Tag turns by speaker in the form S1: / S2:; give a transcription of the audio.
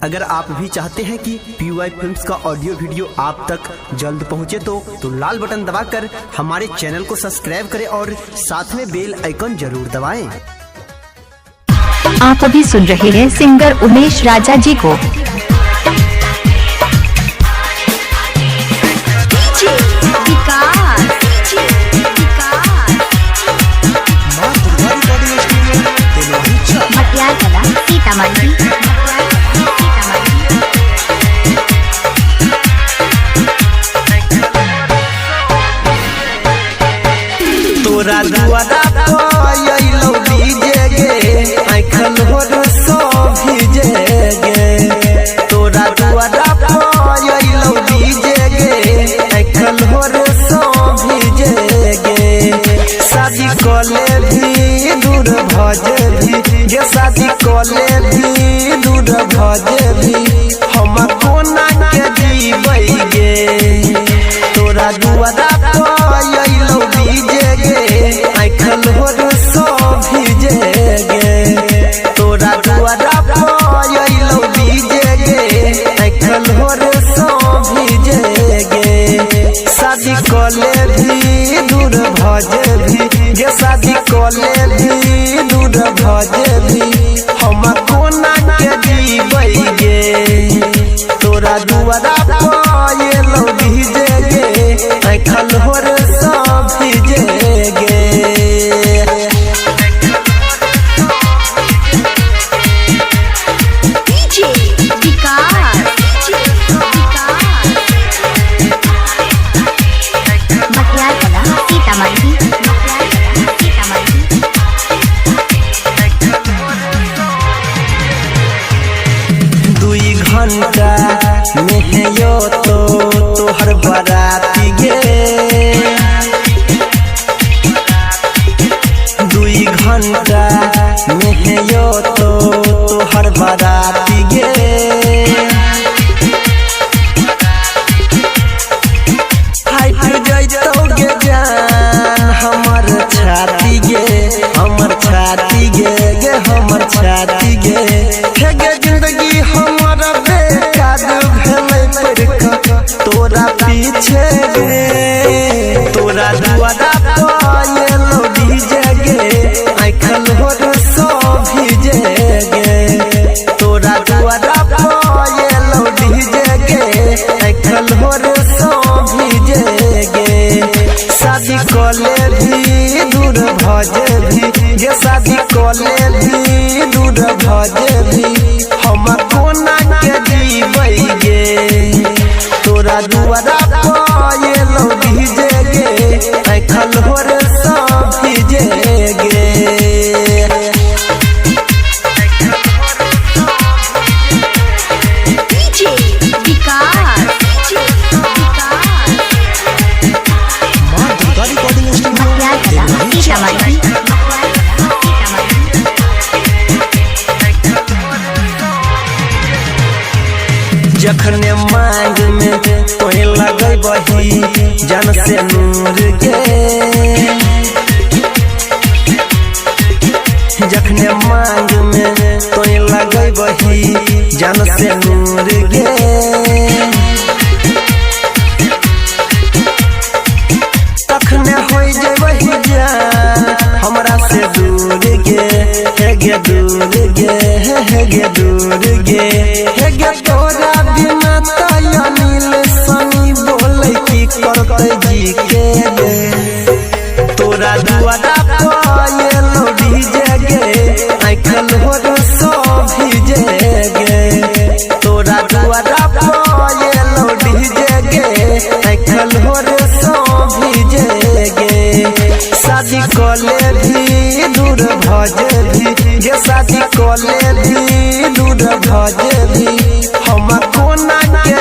S1: अगर आप भी चाहते हैं कि PY फिल्म्स का ऑडियो वीडियो आप तक जल्द पहुंचे तो लाल बटन दबाकर हमारे चैनल को सब्सक्राइब करें और साथ में बेल आइकन जरूर दबाएं।
S2: आप अभी सुन रहे हैं सिंगर उमेश राजा जी को।
S3: तोरा दुआरा पयलो डीजे गे आँखल होर सो भीजे गे। तोरा दुआरा पयलो डीजे गे आँखल होर सो भीजे गे। शादी कले भी दूर भजे भी गे, शादी कले भी दूर भजे भी हम कोना के जीबै गे। तोरा दुआरा पयलो डीजे गे आँखल होर सो भीजे गे। तोरा दुआरा पयलो डीजे गे आँखल होर सो भीजे गे। शादी कले भी दूर भजे भी गे, शादी कले भी दूर भजे भी हम कोना के जीबै गे। तोरा दुआरा पयलो डीजे गे आँखल होर सो भीजे गे। घंटा मेहयो तो तोहर बराती गे, 2 घंटा मेहयो तो तोहर बराती गे। फाइट जैतौ गे जान हमर छाती गे, हमर छाती गे गे हमर छाती गे। हे गे जिंदगी हमर बेकार भेलै पड़का तोरा पीछे गे। तोरा दुआरा पयलो डीजे गे आँखल होर सो भीजे गे। तोरा दुआरा पयलो डीजे गे आँखल होर सो भीजे गे। शादी कले भी दूर भजे भी गे, शादी कले भी दूर भजे भी हम कोना के जीबै गे। तोरा दुआरा पयलो डीजे गे आँखल होर सो भीजे गे। जखने मांग में तोहे लगै बही जन से नूर गे। जखने मांग में तोहे लगै बही जन से नूर गे। तखने हो जेबही जान हमरा से दूर गे। हे गे दूर गे हे गे दूर गे हे गे। तोरा बिना अनिल सनी बोले की करते जी के गे। तोरा दुआरा पयलो डीजे गे आँखल होर सो भीजे गे। तोरा दुआरा पयलो डीजे गे आँखल होर सो भीजे गे। शादी कले भी दूर भजे भी गे, शादी कले भी दूर भजे भी हम कोना के